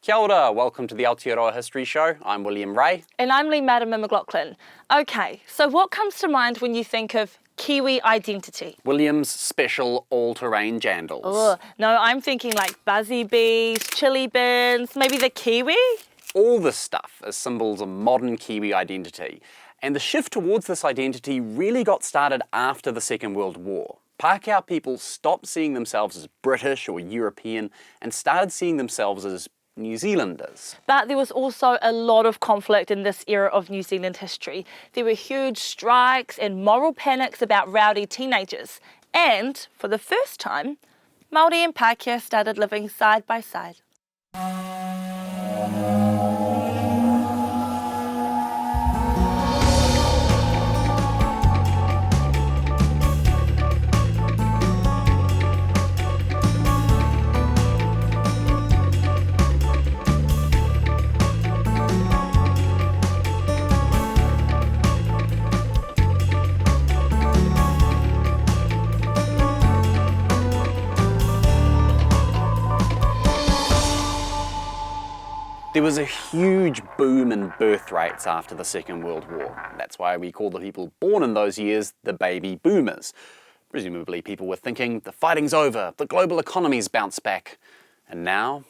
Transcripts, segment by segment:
Kia ora, welcome to the Aotearoa History Show. I'm William Ray. And I'm Lee Madam McLaughlin. Okay, so what comes to mind when you think of Kiwi identity? William's special all-terrain jandals. Oh, no, I'm thinking like buzzy bees, chili bins, maybe the kiwi? All this stuff is symbols of modern Kiwi identity. And the shift towards this identity really got started after the Second World War. Pākehā people stopped seeing themselves as British or European and started seeing themselves as New Zealanders. But there was also a lot of conflict in this era of New Zealand history. There were huge strikes and moral panics about rowdy teenagers. And, for the first time, Maori and Pākehā started living side by side. There was a huge boom in birth rates after the Second World War. That's why we call the people born in those years the baby boomers. Presumably people were thinking, the fighting's over, the global economy's bounced back, and now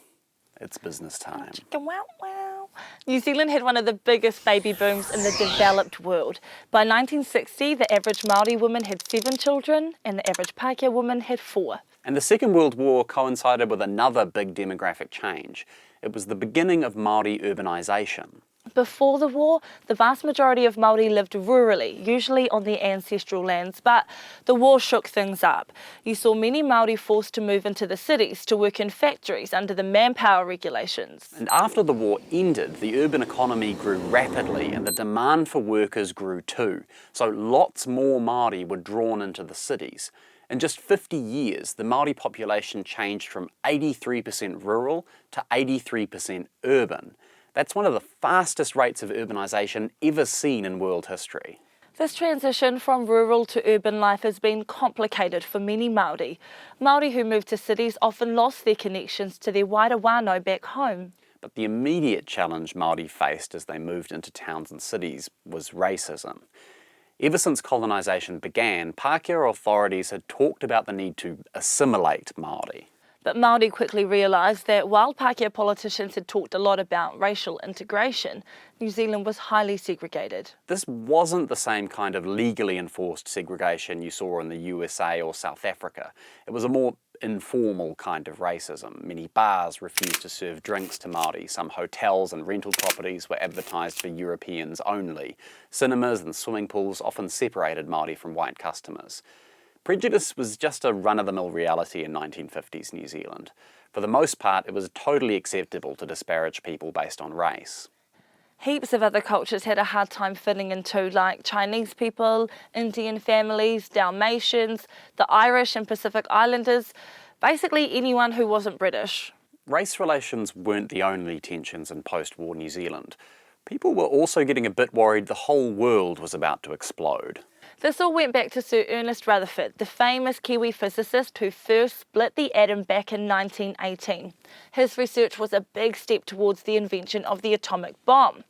it's business time. Wow, wow. New Zealand had one of the biggest baby booms in the developed world. By 1960, the average Maori woman had 7 children and the average Pākehā woman had 4. And the Second World War coincided with another big demographic change. It was the beginning of Māori urbanisation. Before the war, the vast majority of Māori lived rurally, usually on their ancestral lands, but the war shook things up. You saw many Māori forced to move into the cities to work in factories under the manpower regulations. And after the war ended, the urban economy grew rapidly and the demand for workers grew too. So lots more Māori were drawn into the cities. In just 50 years, the Māori population changed from 83% rural to 83% urban. That's one of the fastest rates of urbanisation ever seen in world history. This transition from rural to urban life has been complicated for many Māori. Māori who moved to cities often lost their connections to their wider whānau back home. But the immediate challenge Māori faced as they moved into towns and cities was racism. Ever since colonisation began, Pākehā authorities had talked about the need to assimilate Māori. But Māori quickly realised that while Pākehā politicians had talked a lot about racial integration, New Zealand was highly segregated. This wasn't the same kind of legally enforced segregation you saw in the USA or South Africa. It was a more informal kind of racism. Many bars refused to serve drinks to Māori. Some hotels and rental properties were advertised for Europeans only. Cinemas and swimming pools often separated Māori from white customers. Prejudice was just a run-of-the-mill reality in 1950s New Zealand. For the most part, it was totally acceptable to disparage people based on race. Heaps of other cultures had a hard time fitting in too, like Chinese people, Indian families, Dalmatians, the Irish and Pacific Islanders, basically anyone who wasn't British. Race relations weren't the only tensions in post-war New Zealand. People were also getting a bit worried the whole world was about to explode. This all went back to Sir Ernest Rutherford, the famous Kiwi physicist who first split the atom back in 1918. His research was a big step towards the invention of the atomic bomb.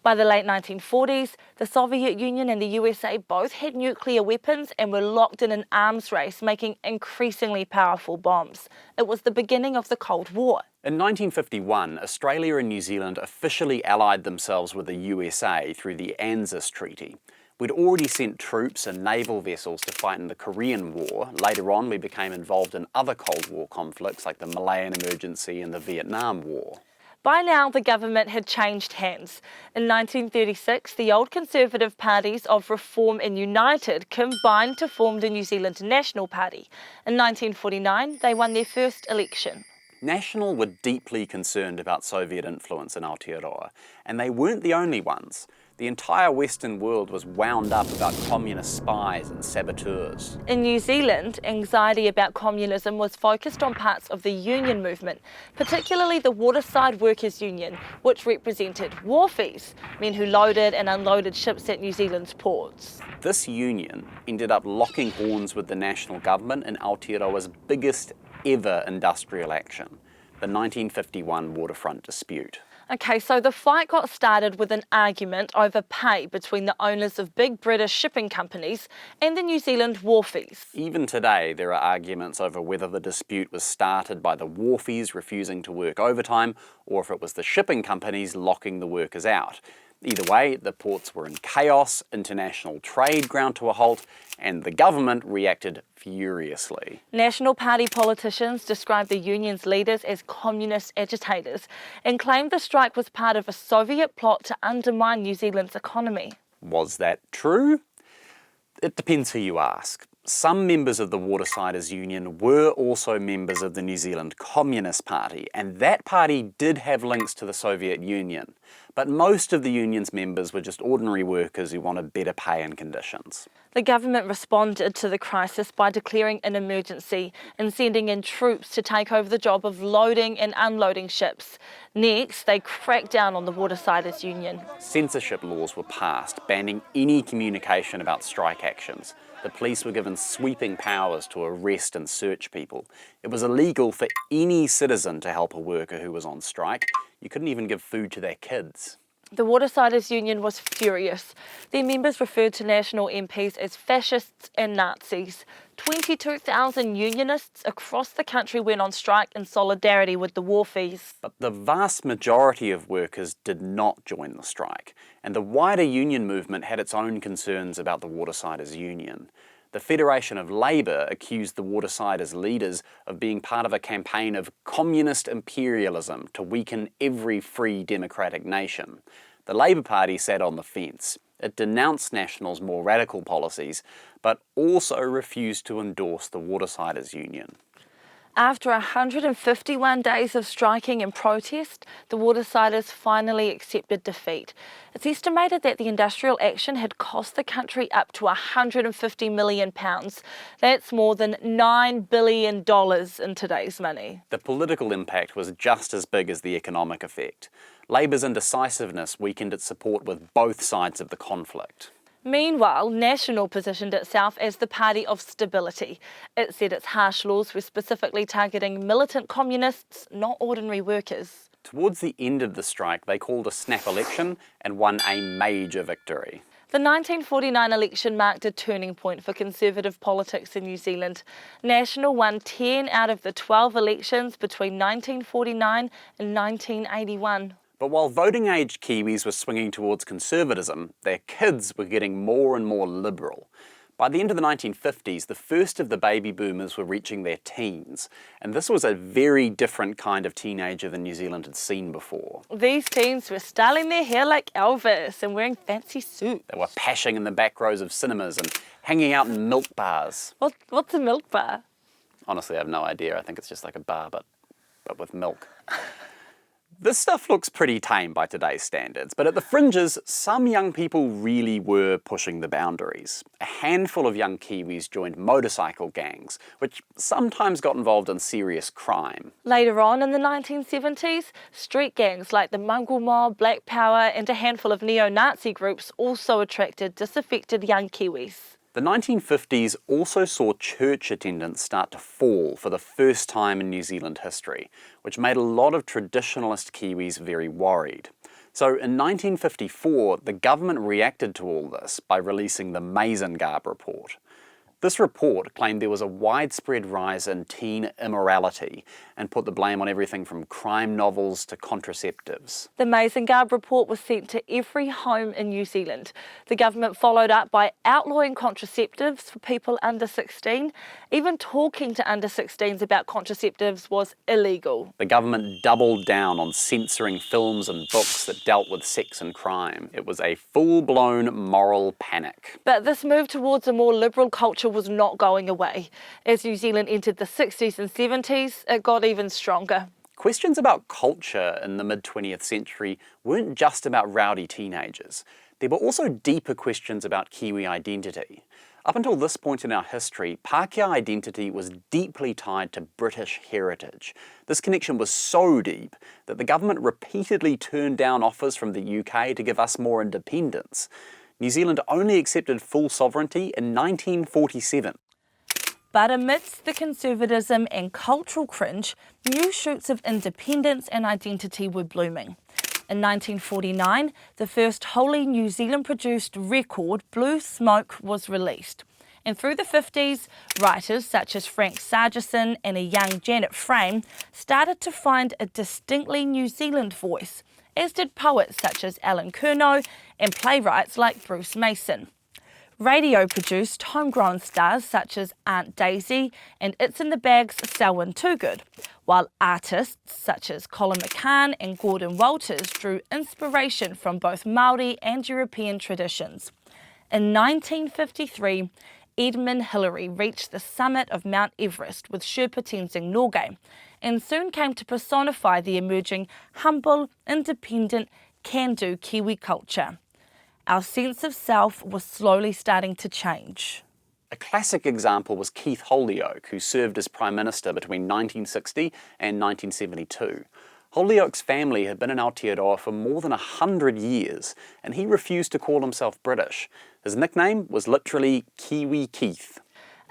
By the late 1940s, the Soviet Union and the USA both had nuclear weapons and were locked in an arms race, making increasingly powerful bombs. It was the beginning of the Cold War. In 1951, Australia and New Zealand officially allied themselves with the USA through the ANZUS Treaty. We'd already sent troops and naval vessels to fight in the Korean War. Later on, we became involved in other Cold War conflicts like the Malayan Emergency and the Vietnam War. By now, the government had changed hands. In 1936, the old Conservative parties of Reform and United combined to form the New Zealand National Party. In 1949, they won their first election. National were deeply concerned about Soviet influence in Aotearoa, and they weren't the only ones. The entire Western world was wound up about communist spies and saboteurs. In New Zealand, anxiety about communism was focused on parts of the union movement, particularly the Waterside Workers' Union, which represented wharfies, men who loaded and unloaded ships at New Zealand's ports. This union ended up locking horns with the national government in Aotearoa's biggest ever industrial action. the 1951 Waterfront Dispute. Okay, so the fight got started with an argument over pay between the owners of big British shipping companies and the New Zealand wharfies. Even today, there are arguments over whether the dispute was started by the wharfies refusing to work overtime or if it was the shipping companies locking the workers out. Either way, the ports were in chaos, international trade ground to a halt, and the government reacted furiously. National Party politicians described the union's leaders as communist agitators and claimed the strike was part of a Soviet plot to undermine New Zealand's economy. Was that true? It depends who you ask. Some members of the Watersiders Union were also members of the New Zealand Communist Party, and that party did have links to the Soviet Union. But most of the union's members were just ordinary workers who wanted better pay and conditions. The government responded to the crisis by declaring an emergency and sending in troops to take over the job of loading and unloading ships. Next, they cracked down on the Watersiders Union. Censorship laws were passed, banning any communication about strike actions. The police were given sweeping powers to arrest and search people. It was illegal for any citizen to help a worker who was on strike. You couldn't even give food to their kids. The Watersiders Union was furious. Their members referred to national MPs as fascists and Nazis. 22,000 unionists across the country went on strike in solidarity with the wharfies. But the vast majority of workers did not join the strike, and the wider union movement had its own concerns about the Watersiders Union. The Federation of Labour accused the Watersiders leaders of being part of a campaign of communist imperialism to weaken every free democratic nation. The Labour Party sat on the fence. It denounced National's more radical policies, but also refused to endorse the Watersiders Union. After 151 days of striking and protest, the Watersiders finally accepted defeat. It's estimated that the industrial action had cost the country up to £150 million. That's more than $9 billion in today's money. The political impact was just as big as the economic effect. Labour's indecisiveness weakened its support with both sides of the conflict. Meanwhile, National positioned itself as the party of stability. It said its harsh laws were specifically targeting militant communists, not ordinary workers. Towards the end of the strike, they called a snap election and won a major victory. The 1949 election marked a turning point for Conservative politics in New Zealand. National won 10 out of the 12 elections between 1949 and 1981. But while voting-age Kiwis were swinging towards conservatism, their kids were getting more and more liberal. By the end of the 1950s, the first of the baby boomers were reaching their teens, and this was a very different kind of teenager than New Zealand had seen before. These teens were styling their hair like Elvis and wearing fancy suits. They were pashing in the back rows of cinemas and hanging out in milk bars. What's a milk bar? Honestly, I have no idea. I think it's just like a bar, but with milk. This stuff looks pretty tame by today's standards, but at the fringes, some young people really were pushing the boundaries. A handful of young Kiwis joined motorcycle gangs, which sometimes got involved in serious crime. Later on in the 1970s, street gangs like the Mongrel Mob, Black Power and a handful of neo-Nazi groups also attracted disaffected young Kiwis. The 1950s also saw church attendance start to fall for the first time in New Zealand history, which made a lot of traditionalist Kiwis very worried. So in 1954, the government reacted to all this by releasing the Mazengarb Report. This report claimed there was a widespread rise in teen immorality and put the blame on everything from crime novels to contraceptives. The Mazengarb report was sent to every home in New Zealand. The government followed up by outlawing contraceptives for people under 16. Even talking to under 16s about contraceptives was illegal. The government doubled down on censoring films and books that dealt with sex and crime. It was a full-blown moral panic. But this move towards a more liberal culture was not going away. As New Zealand entered the 60s and 70s, it got even stronger. Questions about culture in the mid-20th century weren't just about rowdy teenagers. There were also deeper questions about Kiwi identity. Up until this point in our history, Pākehā identity was deeply tied to British heritage. This connection was so deep that the government repeatedly turned down offers from the UK to give us more independence. New Zealand only accepted full sovereignty in 1947. But amidst the conservatism and cultural cringe, new shoots of independence and identity were blooming. In 1949, the first wholly New Zealand-produced record, Blue Smoke, was released. And through the 50s, writers such as Frank Sargeson and a young Janet Frame started to find a distinctly New Zealand voice, as did poets such as Alan Curnow and playwrights like Bruce Mason. Radio produced homegrown stars such as Aunt Daisy and It's in the Bag's Selwyn Toogood, while artists such as Colin McCann and Gordon Walters drew inspiration from both Maori and European traditions. In 1953, Edmund Hillary reached the summit of Mount Everest with Sherpa Tenzing Norgay and soon came to personify the emerging humble, independent, can-do Kiwi culture. Our sense of self was slowly starting to change. A classic example was Keith Holyoake, who served as Prime Minister between 1960 and 1972. Holyoake's family had been in Aotearoa for more than 100 years, and he refused to call himself British. His nickname was literally Kiwi Keith.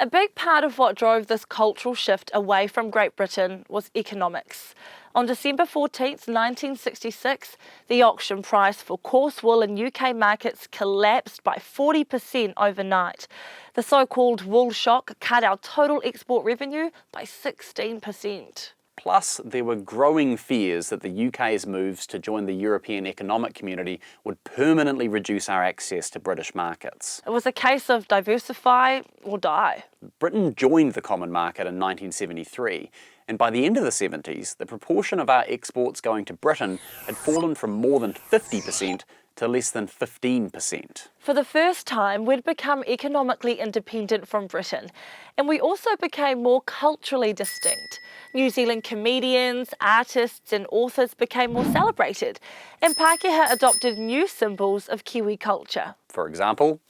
A big part of what drove this cultural shift away from Great Britain was economics. On December 14, 1966, the auction price for coarse wool in UK markets collapsed by 40% overnight. The so-called wool shock cut our total export revenue by 16%. Plus, there were growing fears that the UK's moves to join the European Economic Community would permanently reduce our access to British markets. It was a case of diversify or die. Britain joined the common market in 1973, and by the end of the 70s, the proportion of our exports going to Britain had fallen from more than 50% to less than 15%. For the first time, we'd become economically independent from Britain, and we also became more culturally distinct. New Zealand comedians, artists and authors became more celebrated, and Pākehā adopted new symbols of Kiwi culture. For example,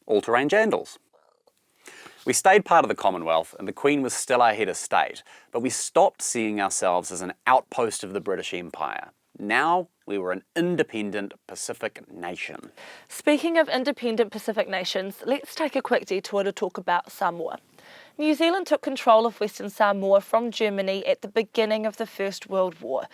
all-terrain jandals. We stayed part of the Commonwealth and the Queen was still our head of state, but we stopped seeing ourselves as an outpost of the British Empire. Now we were an independent Pacific nation. Speaking of independent Pacific nations, let's take a quick detour to talk about Samoa. New Zealand took control of Western Samoa from Germany at the beginning of the First World War,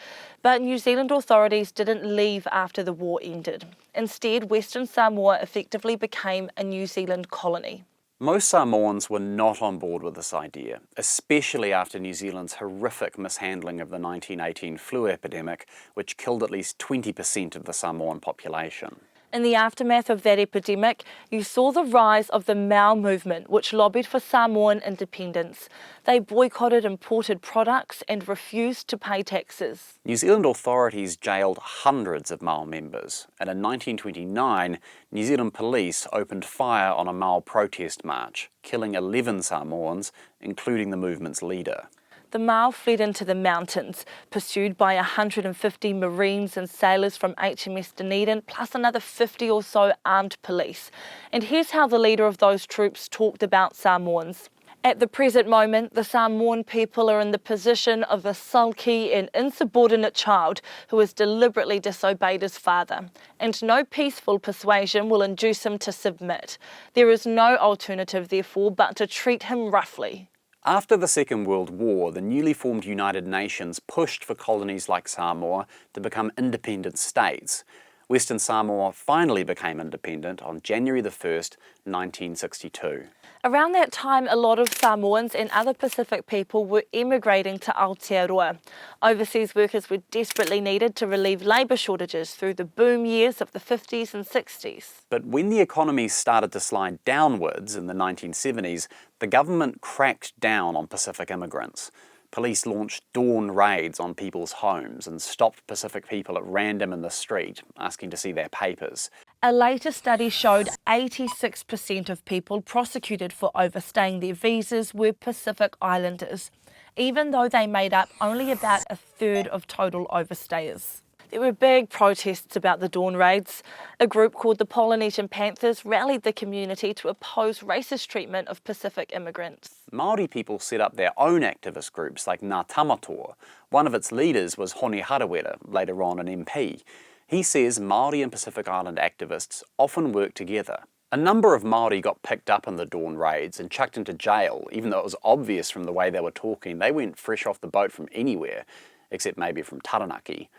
but New Zealand authorities didn't leave after the war ended. Instead, Western Samoa effectively became a New Zealand colony. Most Samoans were not on board with this idea, especially after New Zealand's horrific mishandling of the 1918 flu epidemic, which killed at least 20% of the Samoan population. In the aftermath of that epidemic, you saw the rise of the Mau movement, which lobbied for Samoan independence. They boycotted imported products and refused to pay taxes. New Zealand authorities jailed hundreds of Mau members, and in 1929, New Zealand police opened fire on a Mau protest march, killing 11 Samoans, including the movement's leader. The Mau fled into the mountains, pursued by 150 Marines and sailors from HMS Dunedin, plus another 50 or so armed police. And here's how the leader of those troops talked about Samoans. At the present moment, the Samoan people are in the position of a sulky and insubordinate child who has deliberately disobeyed his father, and no peaceful persuasion will induce him to submit. There is no alternative, therefore, but to treat him roughly. After the Second World War, the newly formed United Nations pushed for colonies like Samoa to become independent states. Western Samoa finally became independent on January the 1st, 1962. Around that time, a lot of Samoans and other Pacific people were emigrating to Aotearoa. Overseas workers were desperately needed to relieve labour shortages through the boom years of the 50s and 60s. But when the economy started to slide downwards in the 1970s, the government cracked down on Pacific immigrants. Police launched dawn raids on people's homes and stopped Pacific people at random in the street, asking to see their papers. A later study showed 86% of people prosecuted for overstaying their visas were Pacific Islanders, even though they made up only about a third of total overstayers. There were big protests about the dawn raids. A group called the Polynesian Panthers rallied the community to oppose racist treatment of Pacific immigrants. Māori people set up their own activist groups like Ngā Tamatoa. One of its leaders was Hone Harawira, later on an MP. He says Maori and Pacific Island activists often work together. A number of Māori got picked up in the dawn raids and chucked into jail, even though it was obvious from the way they were talking they went fresh off the boat from anywhere, except maybe from Taranaki.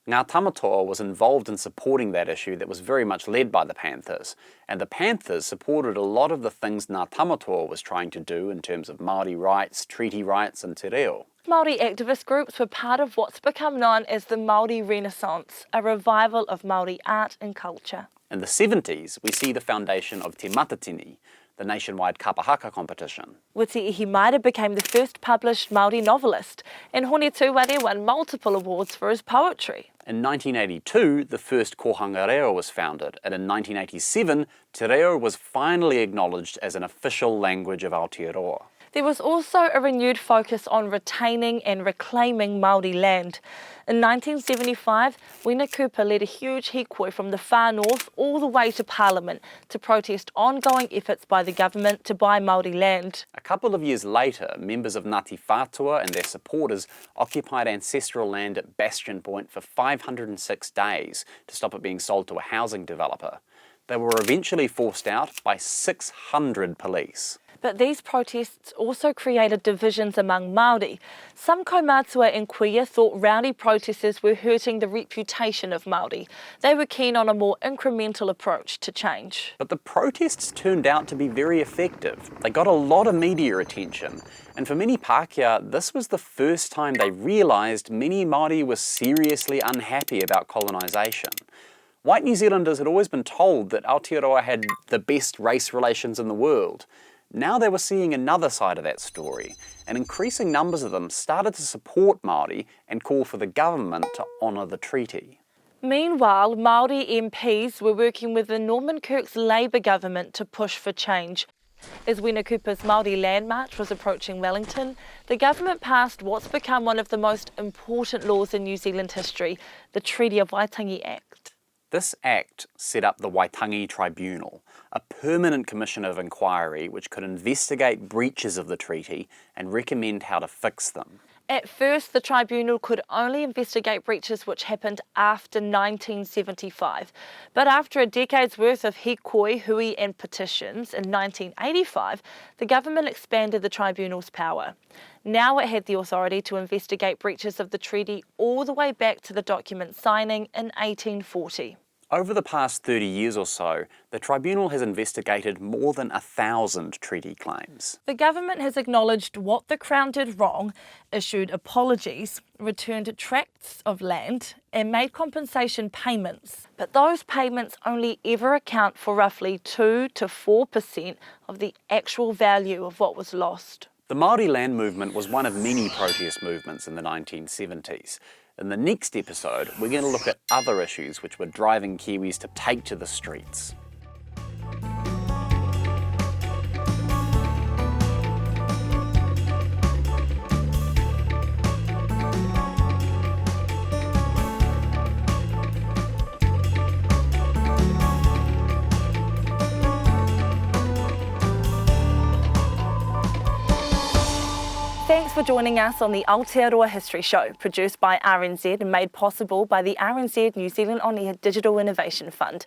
Ngā Tamatoa was involved in supporting that issue that was very much led by the Panthers, and the Panthers supported a lot of the things Ngā Tamatoa was trying to do in terms of Māori rights, treaty rights and te reo. Māori activist groups were part of what's become known as the Māori Renaissance, a revival of Māori art and culture. In the 70s, we see the foundation of Te Matatini, the nationwide kapahaka competition. Witi Ihimaera became the first published Māori novelist, and Hone Tūware won multiple awards for his poetry. In 1982, the first kohanga reo was founded, and in 1987, te reo was finally acknowledged as an official language of Aotearoa. There was also a renewed focus on retaining and reclaiming Māori land. In 1975, Wina Cooper led a huge hikoi from the far north all the way to Parliament to protest ongoing efforts by the government to buy Māori land. A couple of years later, members of Ngāti Whātua and their supporters occupied ancestral land at Bastion Point for 506 days to stop it being sold to a housing developer. They were eventually forced out by 600 police. But these protests also created divisions among Māori. Some kaumātua and kuia thought rowdy protesters were hurting the reputation of Māori. They were keen on a more incremental approach to change. But the protests turned out to be very effective. They got a lot of media attention. And for many Pākehā, this was the first time they realised many Māori were seriously unhappy about colonisation. White New Zealanders had always been told that Aotearoa had the best race relations in the world. Now they were seeing another side of that story, and increasing numbers of them started to support Māori and call for the government to honour the treaty. Meanwhile, Māori MPs were working with the Norman Kirk's Labour government to push for change. As Wina Cooper's Māori Land March was approaching Wellington, the government passed what's become one of the most important laws in New Zealand history, the Treaty of Waitangi Act. This act set up the Waitangi Tribunal, a permanent commission of inquiry which could investigate breaches of the treaty and recommend how to fix them. At first, the tribunal could only investigate breaches which happened after 1975. But after a decade's worth of hikoi, hui and petitions in 1985, the government expanded the tribunal's power. Now it had the authority to investigate breaches of the treaty all the way back to the document signing in 1840. Over the past 30 years or so, the tribunal has investigated more than 1,000 treaty claims. The government has acknowledged what the Crown did wrong, issued apologies, returned tracts of land, and made compensation payments. But those payments only ever account for roughly 2 to 4% of the actual value of what was lost. The Māori land movement was one of many protest movements in the 1970s. In the next episode, we're going to look at other issues which were driving Kiwis to take to the streets. Thanks for joining us on the Aotearoa History Show, produced by RNZ and made possible by the RNZ New Zealand On Air Digital Innovation Fund.